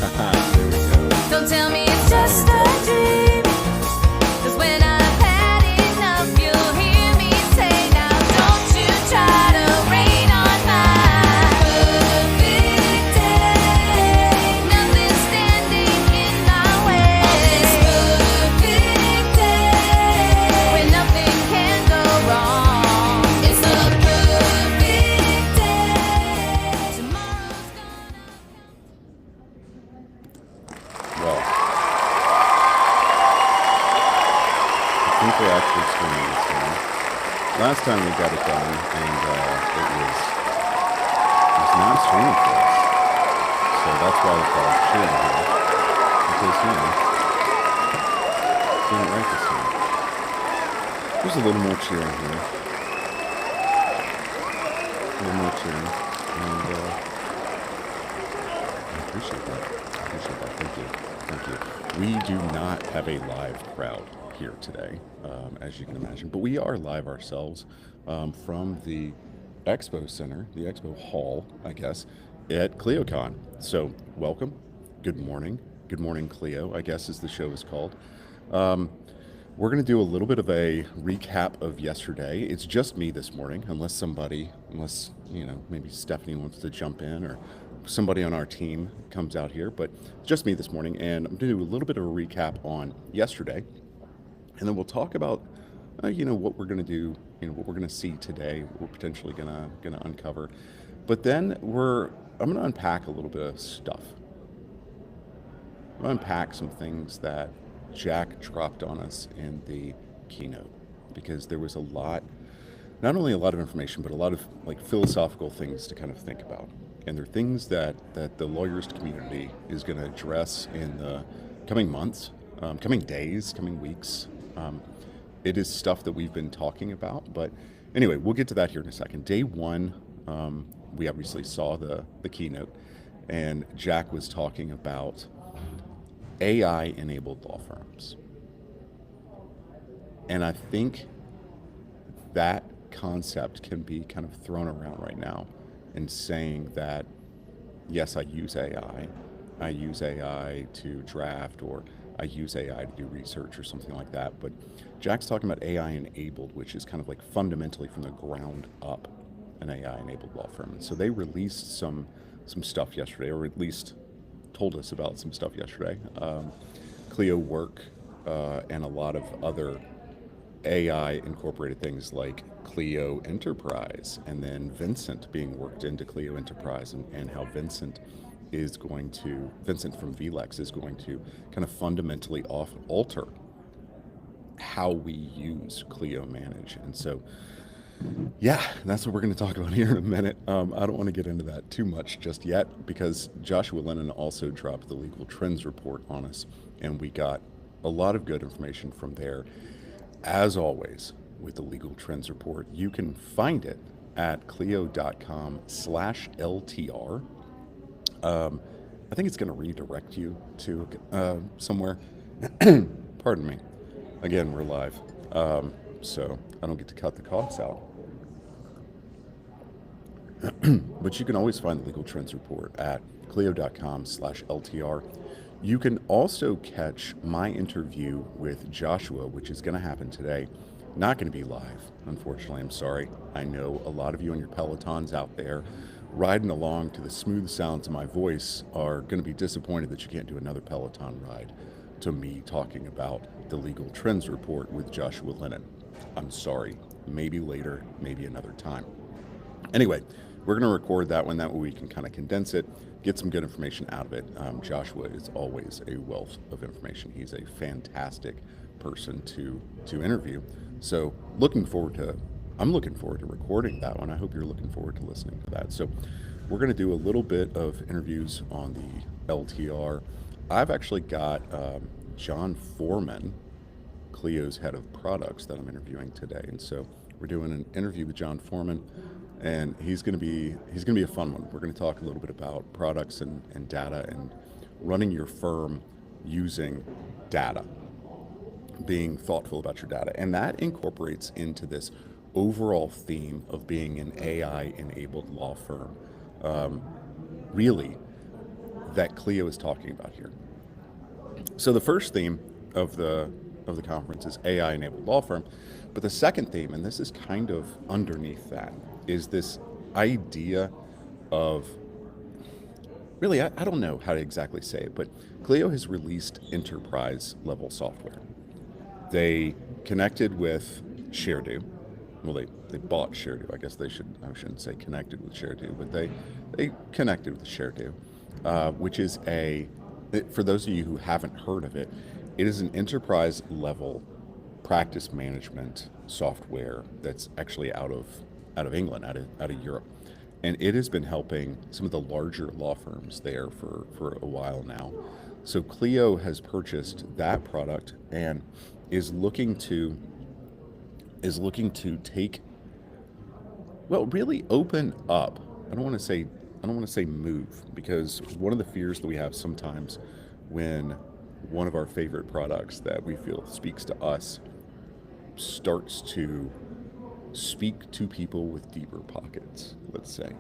There we go. Don't tell me it's just a dream. 'Cause when I've had enough, you'll hear me say, now don't you try to rain on my perfect day. Nothing standing in my way. On this perfect day, when nothing can go wrong. It's a perfect day. Tomorrow's gonna. Well, I think we're actually streaming this time. Last time we got it done, and it was not streaming for us. So that's why we call it cheering here. Because, doing it right this time. There's a little more cheering here. A little more cheering. And I appreciate that. Thank you. We do not have a live crowd here today, as you can imagine, but we are live ourselves from the Expo Center, the Expo Hall, I guess, at ClioCon. So welcome. Good morning. Good Morning Clio, I guess, as the show is called. We're going to do a little bit of a recap of yesterday. It's just me this morning, unless maybe Stephanie wants to jump in or somebody on our team comes out here, but just me this morning. And I'm going to do a little bit of a recap on yesterday. And then we'll talk about, what we're going to do, what we're going to see today, what we're potentially going to uncover. But then I'm going to unpack a little bit of stuff. I'm going to unpack some things that Jack dropped on us in the keynote, because there was not only a lot of information, but a lot of philosophical things to kind of think about. And they're things that the lawyerist community is going to address in the coming months, coming days, coming weeks. It is stuff that we've been talking about, but anyway, we'll get to that here in a second. Day one, we obviously saw the keynote, and Jack was talking about AI-enabled law firms. And I think that concept can be kind of thrown around right now in saying that, yes, I use AI. I use AI to draft, or I use AI to do research or something like that. But Jack's talking about AI-enabled, which is kind of like fundamentally from the ground up an AI-enabled law firm. And so they released some stuff yesterday, or at least told us about some stuff yesterday. Clio Work and a lot of other AI incorporated things like Clio Enterprise, and then Vincent being worked into Clio Enterprise, and how Vincent from VLEX is going to kind of fundamentally alter how we use Clio Manage. And so, yeah, that's what we're going to talk about here in a minute. I don't want to get into that too much just yet, because Joshua Lennon also dropped the legal trends report on us, and we got a lot of good information from there. As always, with the legal trends report, you can find it at clio.com/LTR. I think it's going to redirect you to somewhere. Pardon me. Again, we're live, so I don't get to cut the coughs out. But you can always find the legal trends report at clio.com/LTR. You can also catch my interview with Joshua, which is going to happen today. Not going to be live, unfortunately. I'm sorry. I know a lot of you on your Pelotons out there riding along to the smooth sounds of my voice are going to be disappointed that you can't do another Peloton ride to me talking about the legal trends report with Joshua Lennon. I'm sorry. Maybe later, maybe another time. Anyway, we're going to record that one. That way we can kind of condense it, get some good information out of it. Joshua is always a wealth of information. He's a fantastic person to interview. So I'm looking forward to recording that one. I hope you're looking forward to listening to that. So we're going to do a little bit of interviews on the LTR. I've actually got John Foreman, Clio's head of products, that I'm interviewing today. And so we're doing an interview with John Foreman, and he's going to be a fun one. We're going to talk a little bit about products and data, and running your firm using data, being thoughtful about your data. And that incorporates into this overall theme of being an AI-enabled law firm. Really, that Clio is talking about here. So the first theme of the conference is AI-enabled law firm, but the second theme, and this is kind of underneath that, is this idea of really, I don't know how to exactly say it, but Clio has released enterprise level software. They connected with ShareDo. Well, they bought ShareDo. I guess I shouldn't say connected with ShareDo, but they connected with ShareDo, which is for those of you who haven't heard of it, it is an enterprise level practice management software that's actually out of England, out of Europe. And it has been helping some of the larger law firms there for a while now. So Clio has purchased that product and is looking to take, well, really open up. I don't want to say move, because one of the fears that we have sometimes when one of our favorite products that we feel speaks to us starts to speak to people with deeper pockets, let's say,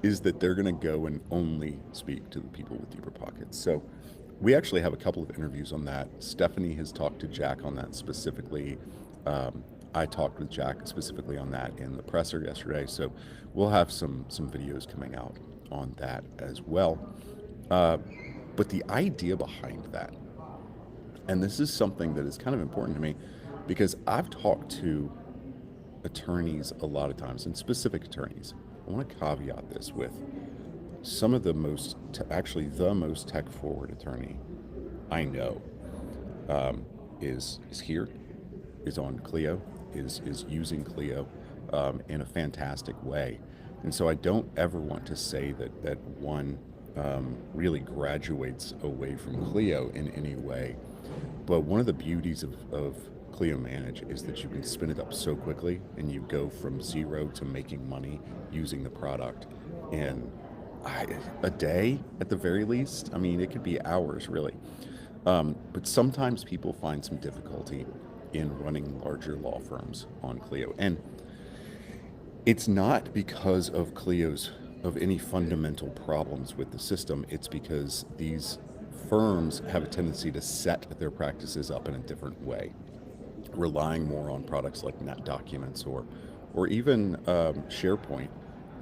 is that they're going to go and only speak to the people with deeper pockets. So we actually have a couple of interviews on that. Stephanie has talked to Jack on that specifically. I talked with Jack specifically on that in the presser yesterday. So we'll have some videos coming out on that as well. But the idea behind that, and this is something that is kind of important to me, because I've talked to attorneys a lot of times, and specific attorneys. I want to caveat this with some of the most tech forward attorney I know is here, is on Clio, is using Clio in a fantastic way. And so I don't ever want to say that one really graduates away from Clio in any way. But one of the beauties of Clio Manage is that you can spin it up so quickly, and you go from zero to making money using the product in a day at the very least. I mean, it could be hours really. But sometimes people find some difficulty in running larger law firms on Clio. And it's not because of any fundamental problems with the system. It's because these firms have a tendency to set their practices up in a different way, relying more on products like NetDocuments or even SharePoint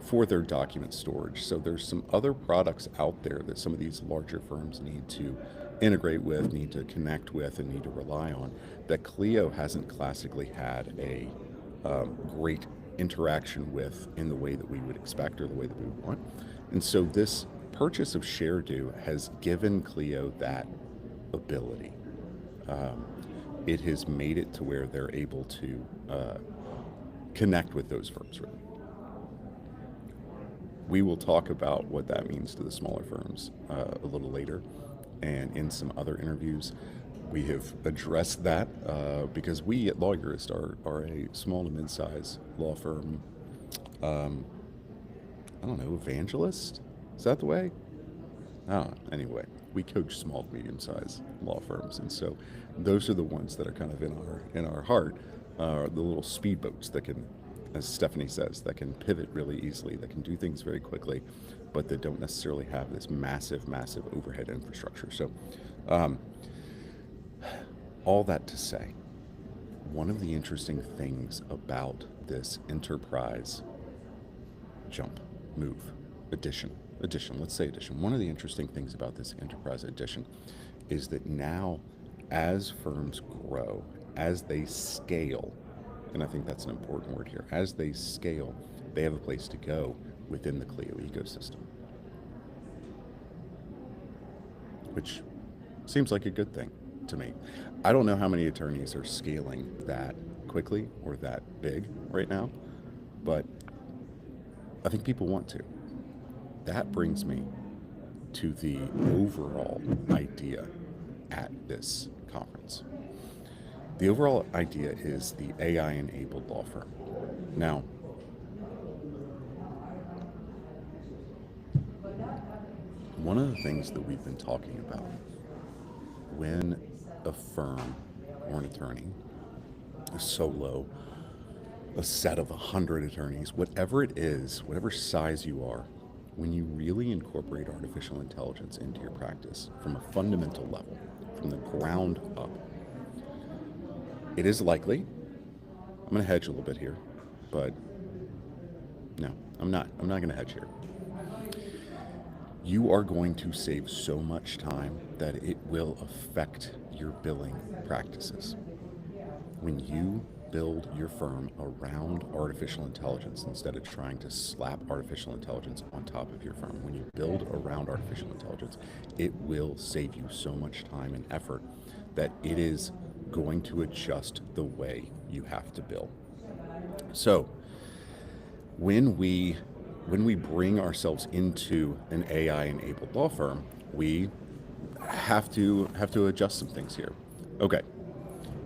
for their document storage. So there's some other products out there that some of these larger firms need to integrate with, need to connect with, and need to rely on, that Clio hasn't classically had a great interaction with in the way that we would expect or the way that we would want. And so this purchase of ShareDo has given Clio that ability. It has made it to where they're able to connect with those firms, really. We will talk about what that means to the smaller firms a little later, and in some other interviews. We have addressed that because we at Lawyerist are a small to mid-size law firm. I don't know, evangelist? Is that the way? Anyway, we coach small to medium-sized law firms, and so those are the ones that are kind of in our heart, the little speedboats that can, as Stephanie says, that can pivot really easily, that can do things very quickly, but that don't necessarily have this massive overhead infrastructure. So all that to say, one of the interesting things about this enterprise edition, one of the interesting things about this enterprise edition is that now, as firms grow, as they scale, and I think that's an important word here, as they scale, they have a place to go within the Clio ecosystem, which seems like a good thing to me. I don't know how many attorneys are scaling that quickly or that big right now, but I think people want to. That brings me to the overall idea at this conference. The overall idea is the AI-enabled law firm. Now, one of the things that we've been talking about when a firm or an attorney, a solo, a set of 100 attorneys, whatever it is, whatever size you are, when you really incorporate artificial intelligence into your practice from a fundamental level, from the ground up, it is likely, I'm going to hedge a little bit here, but no, I'm not going to hedge here. You are going to save so much time that it will affect your billing practices. When you build your firm around artificial intelligence instead of trying to slap artificial intelligence on top of your firm, when you build around artificial intelligence, it will save you so much time and effort that it is going to adjust the way you have to bill. So when we bring ourselves into an AI-enabled law firm, we have to adjust some things here. Okay.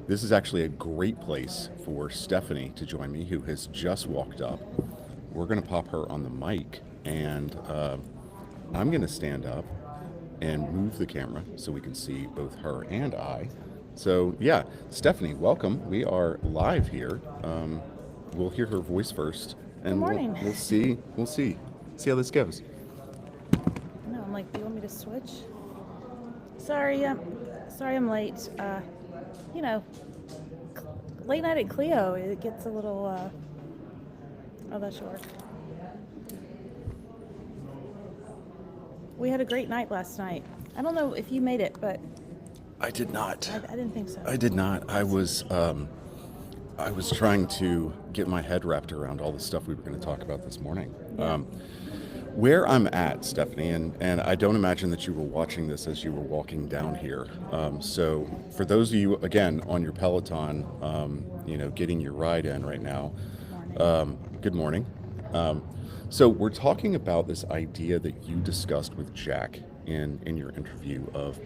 This is actually a great place for Stephanie to join me, who has just walked up. We're going to pop her on the mic, and I'm going to stand up and move the camera so we can see both her and I. So yeah, Stephanie, welcome. We are live here. We'll hear her voice first, and Good morning. We'll see how this goes. No, I'm like, do you want me to switch? Sorry, I'm late. Late night at Clio, it gets a little, oh, that should work. We had a great night last night. I don't know if you made it, but I did not. I didn't think so. I did not. I was trying to get my head wrapped around all the stuff we were going to talk about this morning. Yeah. Where I'm at, Stephanie, and I don't imagine that you were watching this as you were walking down here. So for those of you, again, on your Peloton, getting your ride in right now, good morning. So we're talking about this idea that you discussed with Jack in your interview of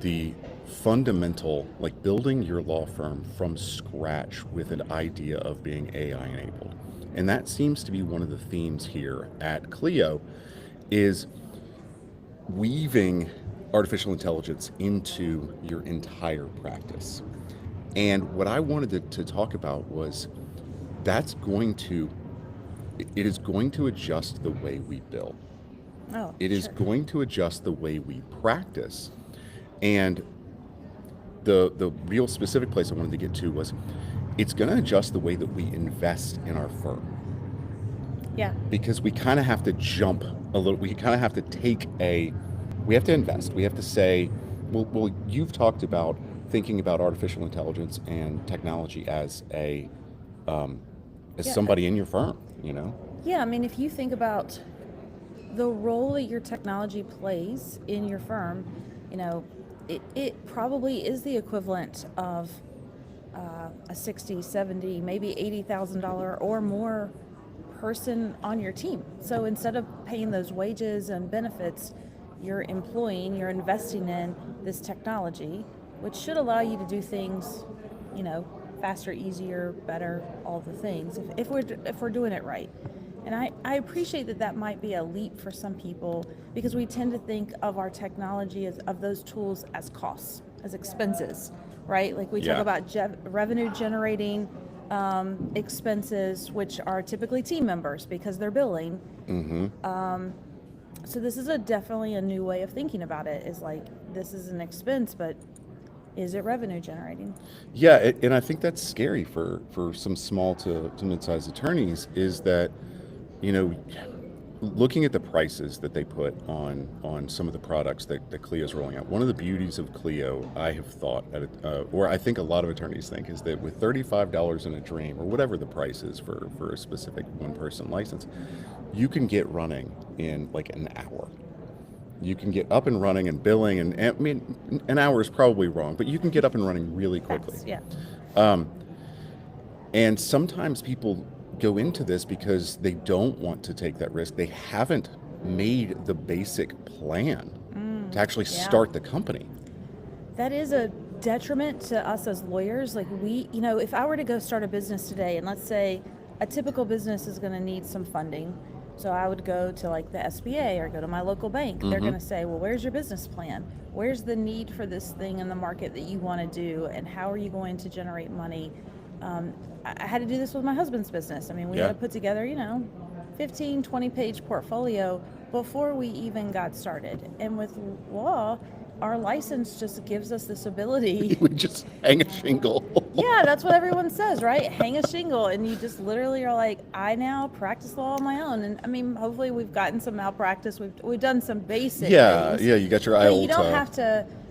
the fundamental, like building your law firm from scratch with an idea of being AI enabled. And that seems to be one of the themes here at Clio, is weaving artificial intelligence into your entire practice. And what I wanted to talk about was it is going to adjust the way we bill. Oh, It is sure. going to adjust the way we practice. And the real specific place I wanted to get to was it's going to adjust the way that we invest in our firm. Yeah. Because we kind of have to jump a little, we kind of have to we have to invest. We have to say, well, you've talked about thinking about artificial intelligence and technology as somebody in your firm, Yeah, I mean, if you think about the role that your technology plays in your firm, it probably is the equivalent of a $60, $70, maybe $80,000 or more person on your team. So instead of paying those wages and benefits, you're investing in this technology, which should allow you to do things, faster, easier, better, all the things, if we're doing it right. And I appreciate that might be a leap for some people, because we tend to think of our technology of those tools as costs, as expenses, right? Like we talk about revenue generating expenses, which are typically team members because they're billing. Mm-hmm. So this is definitely a new way of thinking about it, is like, this is an expense, but is it revenue generating? Yeah, and I think that's scary for some small to mid-sized attorneys, is that, looking at the prices that they put on some of the products that Clio's rolling out. One of the beauties of Clio, I have thought, or I think a lot of attorneys think, is that with $35 in a dream, or whatever the price is for a specific one-person license, you can get running in like an hour. You can get up and running and billing, and I mean, an hour is probably wrong, but you can get up and running really quickly. Yeah. And sometimes people go into this because they don't want to take that risk. They haven't made the basic plan to actually start the company. That is a detriment to us as lawyers. Like if I were to go start a business today, and let's say a typical business is going to need some funding. So I would go to like the SBA or go to my local bank. Mm-hmm. They're going to say, well, where's your business plan? Where's the need for this thing in the market that you want to do? And how are you going to generate money? I had to do this with my husband's business. I mean, we had to put together, 15, 20 page portfolio before we even got started. And with law, our license just gives us this ability. We just hang a shingle. Yeah, that's what everyone says, right? Hang a shingle, and you just literally are like, I now practice law on my own. And I mean, hopefully we've gotten some malpractice. We've done some basic Yeah, things. yeah, you got your But IOLTA.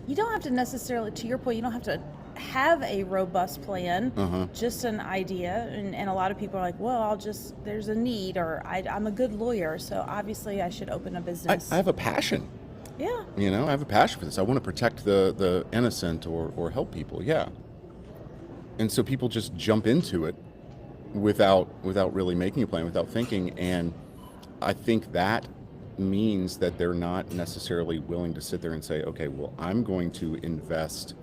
you don't have to necessarily, to your point, you don't have to have a robust plan, just an idea. And a lot of people are like, well, there's a need, or I'm a good lawyer, so obviously I should open a business. I have a passion. Yeah. You know, I have a passion for this. I want to protect the innocent or help people. Yeah. And so people just jump into it without really making a plan, without thinking. And I think that means that they're not necessarily willing to sit there and say, okay, well, I'm going to invest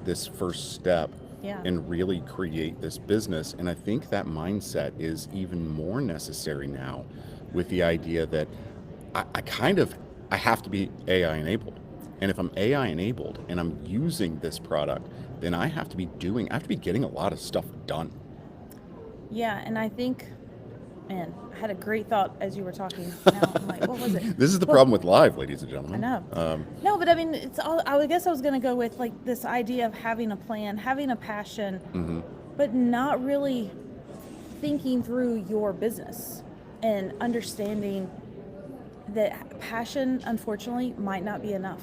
this first step and really create this business. And I think that mindset is even more necessary now, with the idea that I have to be AI enabled. And if I'm AI enabled and I'm using this product, then I have to be getting a lot of stuff done. Yeah, and I think, man, I had a great thought as you were talking. Now I'm like, what was it? This is the problem with live, ladies and gentlemen. I know. No, but I mean, it's all. I guess I was going to go with like this idea of having a plan, having a passion, but not really thinking through your business and understanding that passion, unfortunately, might not be enough.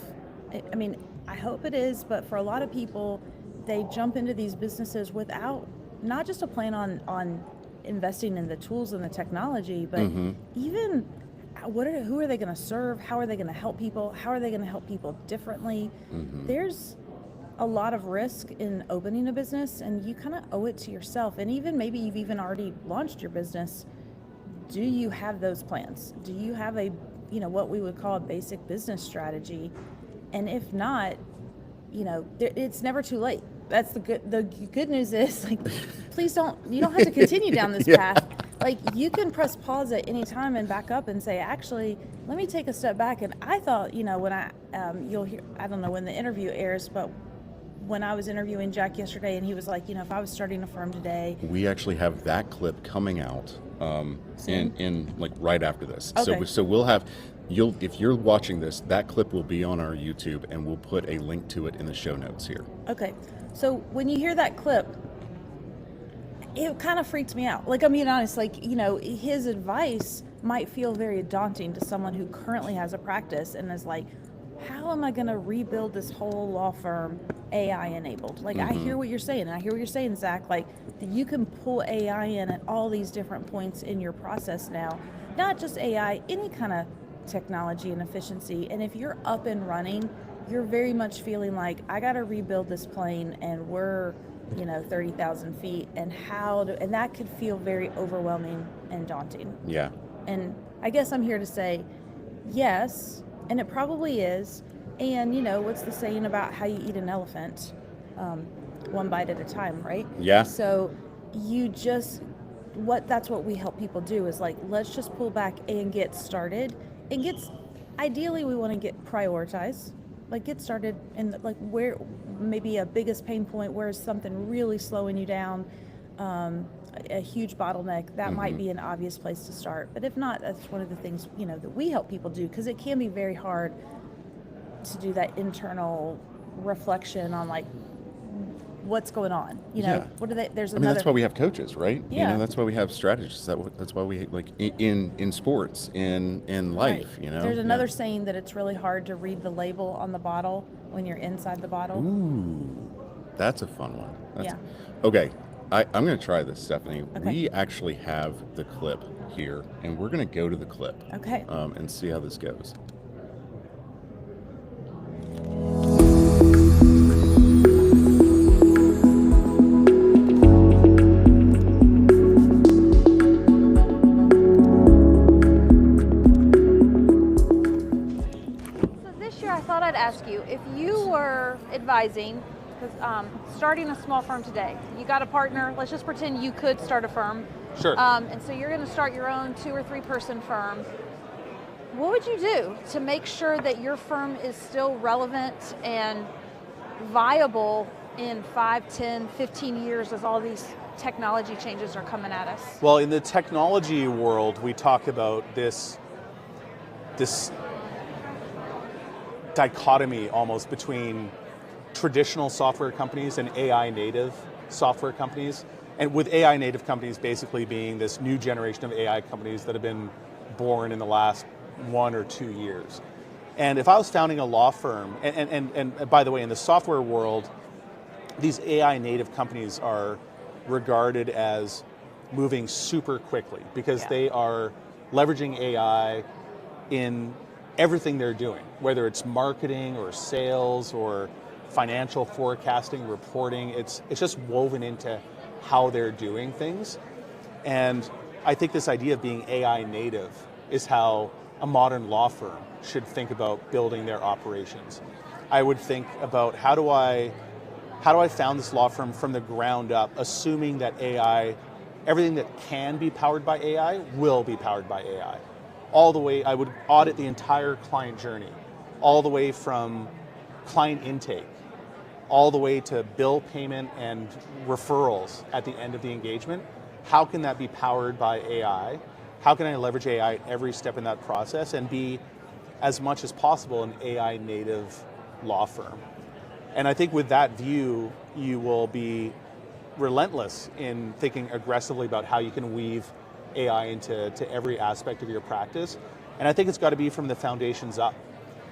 I mean, I hope it is, but for a lot of people, they jump into these businesses without not just a plan on investing in the tools and the technology, but even who are they going to serve? How are they going to help people? How are they going to help people differently? There's a lot of risk in opening a business, and you kind of owe it to yourself. And even maybe you've even already launched your business. Do you have those plans? Do you have what we would call a basic business strategy? And if not, it's never too late. That's the good news is, like, please you don't have to continue down this path. Like, you can press pause at any time and back up and say, actually, let me take a step back. And I thought, when you'll hear, I don't know when the interview airs, but when I was interviewing Jack yesterday, and he was like, if I was starting a firm today. We actually have that clip coming out in like right after this. Okay. So we'll have, if you're watching this, that clip will be on our YouTube, and we'll put a link to it in the show notes here. Okay. So when you hear that clip, it kind of freaked me out. Like, I'm being honest, like, his advice might feel very daunting to someone who currently has a practice and is like, how am I going to rebuild this whole law firm AI enabled? Like, I hear what you're saying, and I hear what you're saying, Zach, like, that you can pull AI in at all these different points in your process now, not just AI, any kind of technology and efficiency. And if you're up and running, you're very much feeling like, I got to rebuild this plane, and we're 30,000 feet, and and that could feel very overwhelming and daunting. Yeah. And I guess I'm here to say, yes, and it probably is. And what's the saying about how you eat an elephant? One bite at a time, right? Yeah. So that's what we help people do, is like, let's just pull back and get started. Ideally, we want to prioritize, like, get started in like where maybe a biggest pain point, where is something really slowing you down, a huge bottleneck. That might be an obvious place to start. But if not, that's one of the things that we help people do, because it can be very hard to do that internal reflection on, like, what's going on. What are they? There's another. That's why we have coaches, right? Yeah. That's why we have strategists. That's why we, like, in sports, in life. Right. There's another saying that it's really hard to read the label on the bottle when you're inside the bottle. Ooh, that's a fun one. Yeah. Okay, I'm going to try this, Stephanie. Okay. We actually have the clip here, and we're going to go to the clip. Okay. And see how this goes. Ask you, if you were advising, because starting a small firm today, you got a partner, let's just pretend you could start a firm. Sure. And so you're going to start your own 2 or 3 person firm. What would you do to make sure that your firm is still relevant and viable in 5, 10, 15 years as all these technology changes are coming at us? Well, in the technology world, we talk about this this dichotomy almost between traditional software companies and AI native software companies. And with AI native companies basically being this new generation of AI companies that have been born in the last 1 or 2 years. And if I was founding a law firm, and by the way, in the software world, these AI native companies are regarded as moving super quickly because they are leveraging AI in everything they're doing, whether it's marketing or sales or financial forecasting, reporting. It's just woven into how they're doing things. And I think this idea of being AI native is how a modern law firm should think about building their operations. I would think about how do I found this law firm from the ground up, assuming that AI, everything that can be powered by AI will be powered by AI. All the way, I would audit the entire client journey, all the way from client intake, all the way to bill payment and referrals at the end of the engagement. How can that be powered by AI? How can I leverage AI at every step in that process and be, as much as possible, an AI native law firm? And I think with that view, you will be relentless in thinking aggressively about how you can weave AI into every aspect of your practice. And I think it's got to be from the foundations up.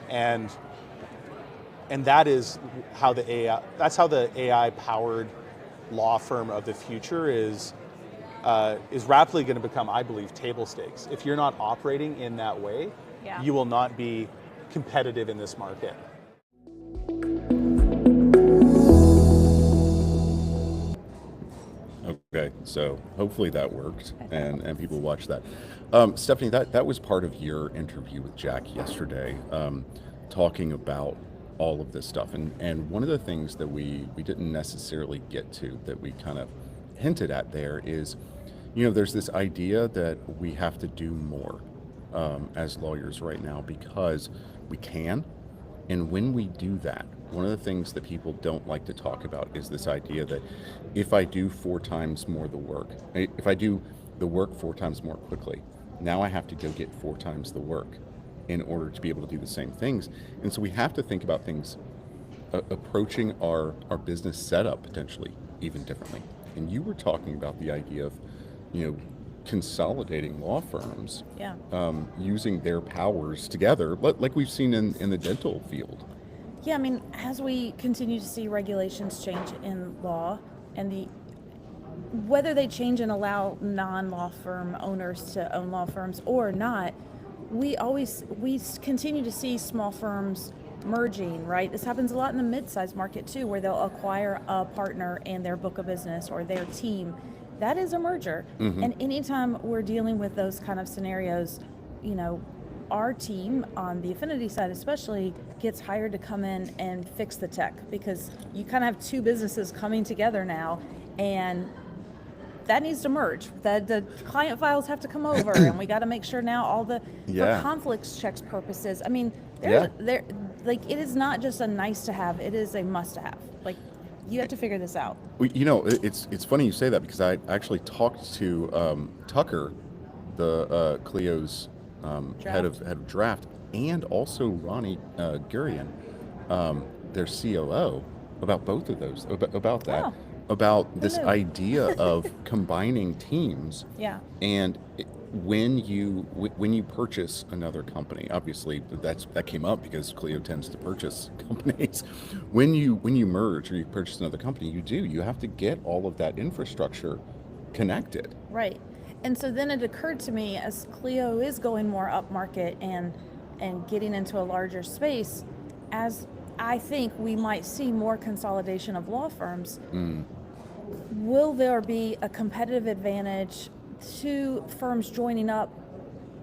And that is how the AI powered law firm of the future is rapidly going to become, I believe, table stakes. If you're not operating in that way, you will not be competitive in this market. Okay, so hopefully that worked and people watch that. Stephanie, that was part of your interview with Jack yesterday, talking about all of this stuff. And one of the things that we didn't necessarily get to, that we kind of hinted at there is, there's this idea that we have to do more as lawyers right now because we can. And when we do that, one of the things that people don't like to talk about is this idea that if I do 4 times more the work, if I do the work 4 times more quickly, now I have to go get 4 times the work in order to be able to do the same things. And so we have to think about things approaching our business setup potentially even differently. And you were talking about the idea of, consolidating law firms, using their powers together, like we've seen in the dental field. Yeah, I mean, as we continue to see regulations change in law, and whether they change and allow non-law firm owners to own law firms or not, we continue to see small firms merging, right? This happens a lot in the mid-size market too, where they'll acquire a partner and their book of business or their team. That is a merger. Mm-hmm. And anytime we're dealing with those kind of scenarios, our team on the affinity side especially gets hired to come in and fix the tech, because you kind of have 2 businesses coming together now, and that needs to merge. The client files have to come over, and we got to make sure now all for conflicts checks purposes. I mean, it is not just a nice to have; it is a must to have. Like, you have to figure this out. Well, it's funny you say that, because I actually talked to Tucker, the Clio's head of draft, and also Ronnie Gurian, their COO, about both of those, about that. Oh. About this idea of combining teams. Yeah. And when you purchase another company, obviously that came up because Clio tends to purchase companies. When you merge or you purchase another company, you have to get all of that infrastructure connected. Right. And so then it occurred to me, as Clio is going more upmarket and getting into a larger space, as I think we might see more consolidation of law firms. Will there be a competitive advantage to firms joining up?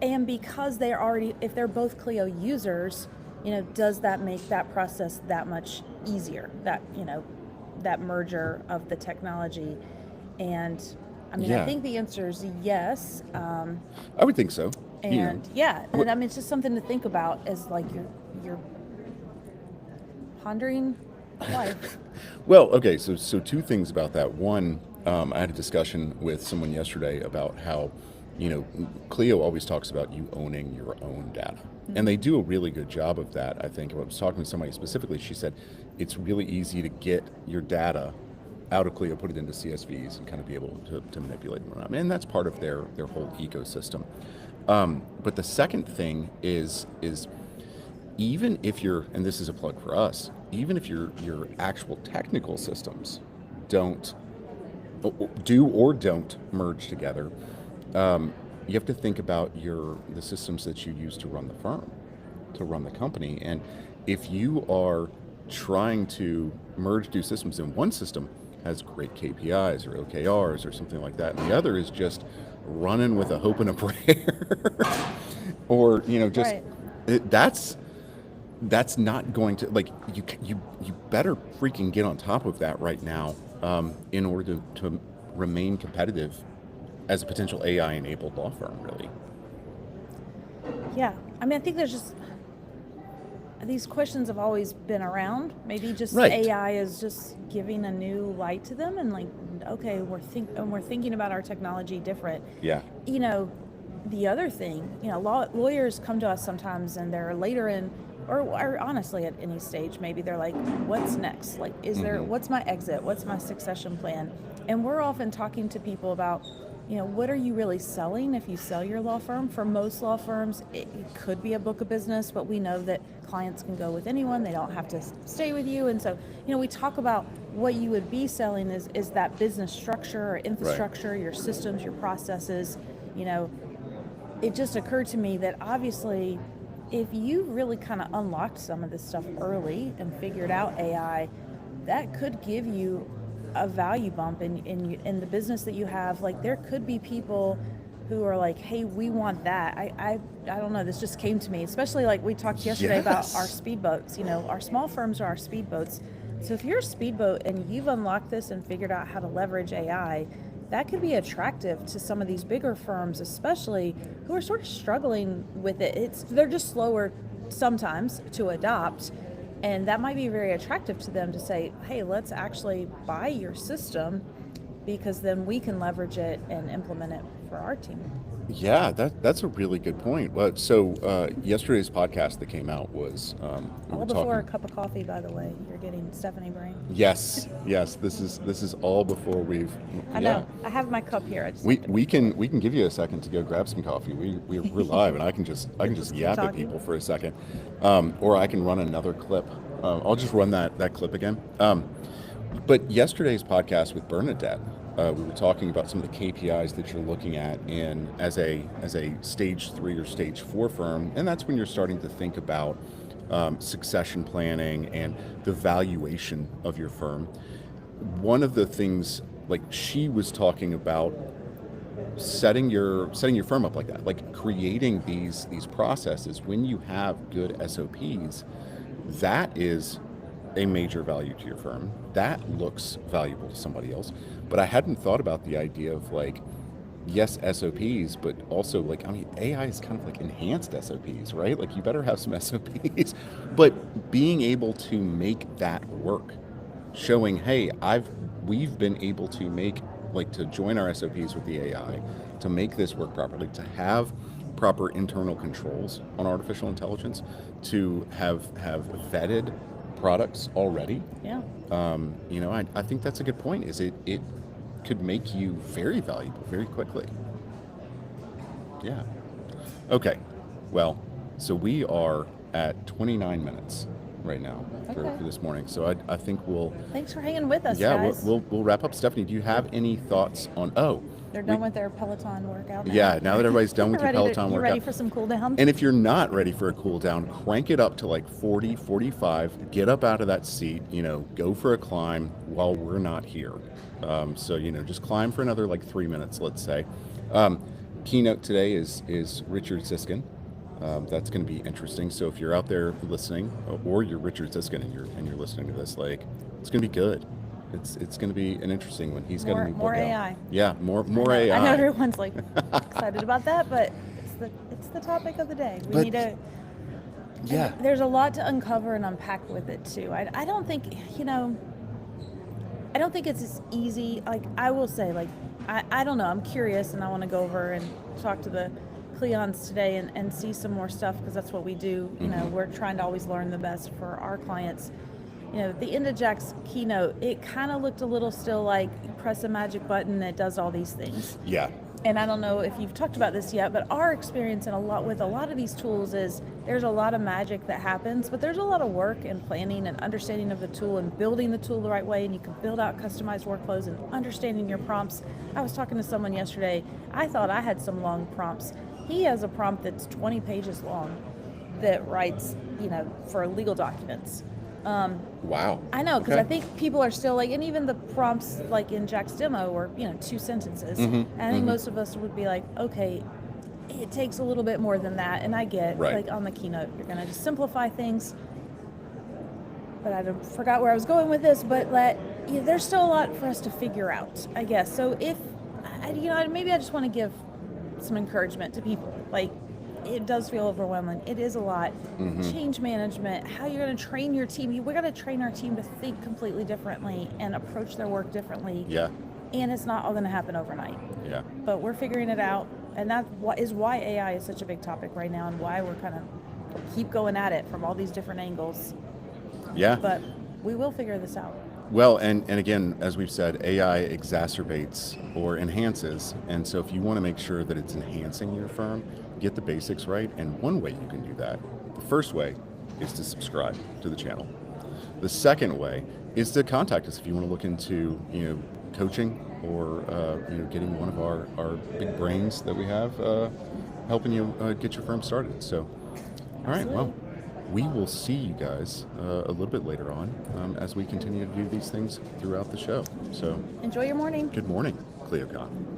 And because if they're both Clio users, does that make that process that much easier? That merger of the technology. And I mean, I think the answer is yes. I would think so. And and I mean, it's just something to think about as like you're pondering life. Well, okay, so 2 things about that. One, I had a discussion with someone yesterday about how, Clio always talks about you owning your own data. And they do a really good job of that, I think. I was talking to somebody specifically, she said it's really easy to get your data out of Clio, put it into CSVs, and kind of be able to manipulate them. And that's part of their whole ecosystem. But the second thing is even if you're, and this is a plug for us, even if your actual technical systems don't merge together, you have to think about the systems that you use to run the firm, to run the company. And if you are trying to merge two systems, and one system has great KPIs or OKRs or something like that, and the other is just running with a hope and a prayer, or just Right. that's not going to, like, you better freaking get on top of that right now, in order to remain competitive as a potential AI enabled law firm, really. Yeah. I mean, I think there's just these questions have always been around. Maybe just Right. AI is just giving a new light to them, and like, okay, we're thinking about our technology different. Yeah. The other thing, lawyers come to us sometimes, and they're later in, or honestly at any stage, maybe they're like, what's next? Like, what's my exit? What's my succession plan? And we're often talking to people about, what are you really selling if you sell your law firm? For most law firms, it could be a book of business, but we know that clients can go with anyone. They don't have to stay with you. And so, we talk about what you would be selling is that business structure or infrastructure, your systems, your processes. It just occurred to me that obviously, if you really kind of unlocked some of this stuff early and figured out AI, that could give you a value bump in the business that you have. Like, there could be people who are like, hey, we want that. I don't know, this just came to me, especially like we talked yesterday about our speedboats. Our small firms are our speedboats. So if you're a speedboat and you've unlocked this and figured out how to leverage AI, that could be attractive to some of these bigger firms, especially who are sort of struggling with it. They're just slower sometimes to adopt, and that might be very attractive to them to say, hey, let's actually buy your system, because then we can leverage it and implement it for our team. Yeah, that's a really good point. Well, so yesterday's podcast that came out was All before a cup of coffee, by the way. You're getting Stephanie brain. Yes. This is all before we've. I know. I have my cup here. We can give you a second to go grab some coffee. We're live, and I can just yap at people for a second, or I can run another clip. I'll just run that clip again. But yesterday's podcast with Bernadette, we were talking about some of the KPIs that you're looking at as a stage 3 or stage 4 firm, and that's when you're starting to think about succession planning and the valuation of your firm. One of the things, like, she was talking about setting your firm up like that, like creating these processes. When you have good SOPs, that is a major value to your firm. That looks valuable to somebody else. But I hadn't thought about the idea of, like, yes, SOPs, but also, like, I mean, AI is kind of like enhanced SOPs, right? Like, you better have some SOPs, but being able to make that work, showing, hey, we've been able to to join our SOPs with the AI, to make this work properly, to have proper internal controls on artificial intelligence, to have vetted products already. Yeah. I think that's a good point. Is it could make you very valuable very quickly. Yeah. Okay. Well, so we are at 29 minutes right now for this morning. So I think we'll. Thanks for hanging with us, yeah, guys. we'll wrap up. Stephanie, do you have any thoughts on? They're done with their Peloton workout now. Yeah, now that everybody's done with your Peloton You're workout. ready for some cool down? And if you're not ready for a cool down, crank it up to like 40, 45, get up out of that seat, go for a climb while we're not here. So, just climb for another like 3 minutes, let's say. Keynote today is Richard Ziskin. That's going to be interesting. So if you're out there listening, or you're Richard Ziskin and you're listening to this, like, it's going to be good. It's going to be an interesting one. He's got a new book more out. AI. Yeah, more AI. I know everyone's like excited about that, but it's the topic of the day. We need to. Yeah. There's a lot to uncover and unpack with it too. I don't think I don't think it's as easy. Like, I will say, like, I don't know. I'm curious, and I want to go over and talk to the Cleons today and see some more stuff, because that's what we do. You know, we're trying to always learn the best for our clients. You know, at the end of Jack's keynote, it kind of looked a little still like you press a magic button and it does all these things. Yeah. And I don't know if you've talked about this yet, but our experience with a lot of these tools is there's a lot of magic that happens, but there's a lot of work and planning and understanding of the tool and building the tool the right way, and you can build out customized workflows and understanding your prompts. I was talking to someone yesterday. I thought I had some long prompts. He has a prompt that's 20 pages long that writes, you know, for legal documents. Wow. I know, because Okay. I think people are still like, and even the prompts like in Jack's demo were, you know, 2 sentences. And I think most of us would be like, okay, it takes a little bit more than that. And I get, Right. like on the keynote, you're going to just simplify things. But I forgot where I was going with this, but there's still a lot for us to figure out, I guess. So if, you know, maybe I just want to give some encouragement to people. Like, it does feel overwhelming. It is a lot. Change management, how you're going to train your team. We got to train our team to think completely differently and approach their work differently. Yeah. And it's not all going to happen overnight. Yeah. But we're figuring it out. And that is why AI is such a big topic right now, and why we're kind of keep going at it from all these different angles. Yeah. But we will figure this out. Well, and again, as we've said, AI exacerbates or enhances. And so if you want to make sure that it's enhancing your firm, get the basics right. And one way you can do that, the first way is to subscribe to the channel. The second way is to contact us if you want to look into, you know, coaching or, you know, getting one of our big brains that we have helping you get your firm started. So, all right, well, we will see you guys a little bit later on as we continue to do these things throughout the show. So Enjoy your morning. good morning, ClioCon.